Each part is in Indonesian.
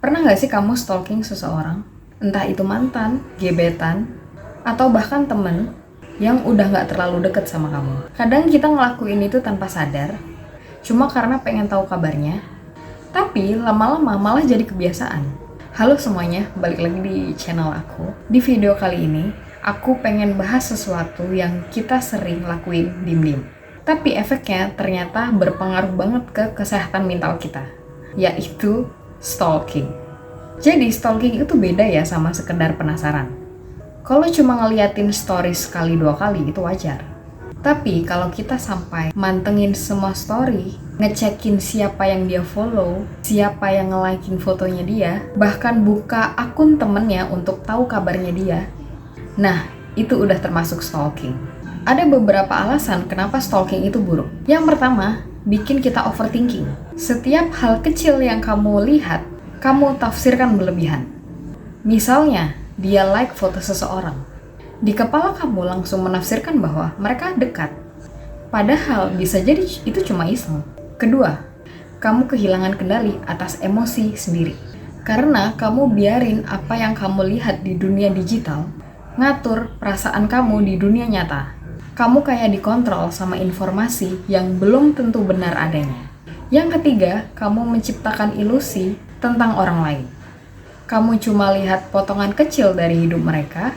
Pernah nggak sih kamu stalking seseorang? Entah itu mantan, gebetan, atau bahkan temen yang udah nggak terlalu deket sama kamu. Kadang kita ngelakuin itu tanpa sadar, cuma karena pengen tahu kabarnya, tapi lama-lama malah jadi kebiasaan. Halo semuanya, balik lagi di channel aku. Di video kali ini, aku pengen bahas sesuatu yang kita sering lakuin diem-diem. Tapi efeknya ternyata berpengaruh banget ke kesehatan mental kita, yaitu stalking. Jadi stalking itu beda ya sama sekedar penasaran. Kalau cuma ngeliatin stories sekali dua kali itu wajar. Tapi kalau kita sampai mantengin semua story, ngecekin siapa yang dia follow, siapa yang nge-likein fotonya dia, bahkan buka akun temennya untuk tahu kabarnya dia, nah itu udah termasuk stalking. Ada beberapa alasan kenapa stalking itu buruk. Yang pertama, bikin kita overthinking. Setiap hal kecil yang kamu lihat, kamu tafsirkan berlebihan. Misalnya, dia like foto seseorang. Di kepala kamu langsung menafsirkan bahwa mereka dekat. Padahal bisa jadi itu cuma iseng. Kedua, kamu kehilangan kendali atas emosi sendiri. Karena kamu biarin apa yang kamu lihat di dunia digital ngatur perasaan kamu di dunia nyata. Kamu kayak dikontrol sama informasi yang belum tentu benar adanya. Yang ketiga, kamu menciptakan ilusi tentang orang lain. Kamu cuma lihat potongan kecil dari hidup mereka,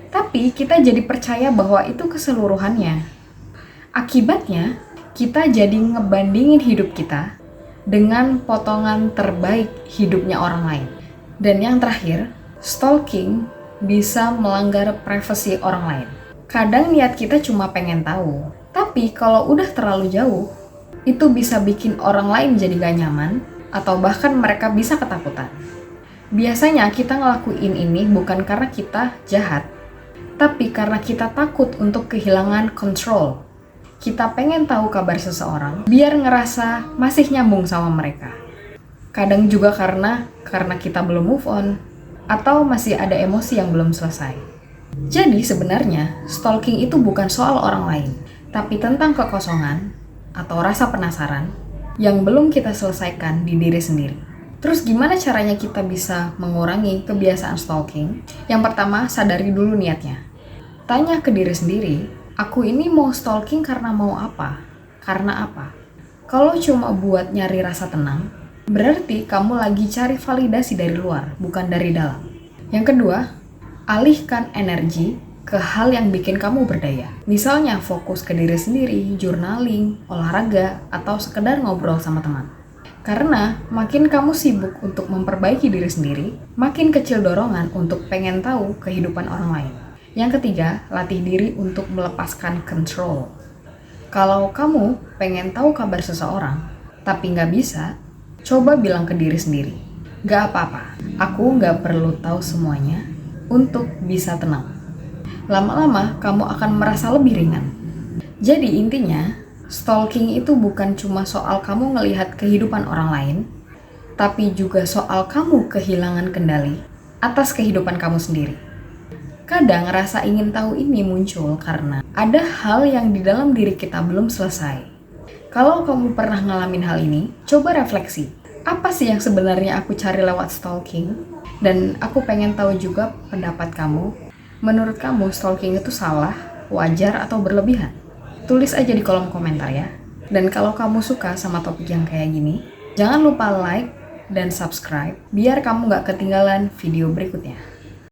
tapi kita jadi percaya bahwa itu keseluruhannya. Akibatnya, kita jadi ngebandingin hidup kita dengan potongan terbaik hidupnya orang lain. Dan yang terakhir, stalking bisa melanggar privasi orang lain. Kadang niat kita cuma pengen tahu, tapi kalau udah terlalu jauh, itu bisa bikin orang lain jadi gak nyaman, atau bahkan mereka bisa ketakutan. Biasanya kita ngelakuin ini bukan karena kita jahat, tapi karena kita takut untuk kehilangan kontrol. Kita pengen tahu kabar seseorang, biar ngerasa masih nyambung sama mereka. Kadang juga karena kita belum move on, atau masih ada emosi yang belum selesai. Jadi sebenarnya, stalking itu bukan soal orang lain, tapi tentang kekosongan atau rasa penasaran yang belum kita selesaikan di diri sendiri. Terus gimana caranya kita bisa mengurangi kebiasaan stalking? Yang pertama, sadari dulu niatnya. Tanya ke diri sendiri, aku ini mau stalking karena mau apa? Karena apa? Kalau cuma buat nyari rasa tenang, berarti kamu lagi cari validasi dari luar, bukan dari dalam. Yang kedua, alihkan energi ke hal yang bikin kamu berdaya. Misalnya fokus ke diri sendiri, journaling, olahraga, atau sekedar ngobrol sama teman. Karena makin kamu sibuk untuk memperbaiki diri sendiri, makin kecil dorongan untuk pengen tahu kehidupan orang lain. Yang ketiga, latih diri untuk melepaskan control. Kalau kamu pengen tahu kabar seseorang, tapi nggak bisa, coba bilang ke diri sendiri, gak apa-apa, aku nggak perlu tahu semuanya untuk bisa tenang. Lama-lama kamu akan merasa lebih ringan. Jadi intinya, stalking itu bukan cuma soal kamu ngelihat kehidupan orang lain, tapi juga soal kamu kehilangan kendali atas kehidupan kamu sendiri. Kadang rasa ingin tahu ini muncul karena ada hal yang di dalam diri kita belum selesai. Kalau kamu pernah ngalamin hal ini, coba refleksi. Apa sih yang sebenarnya aku cari lewat stalking? Dan aku pengen tahu juga pendapat kamu. Menurut kamu stalking itu salah, wajar, atau berlebihan? Tulis aja di kolom komentar ya. Dan kalau kamu suka sama topik yang kayak gini, jangan lupa like dan subscribe biar kamu gak ketinggalan video berikutnya.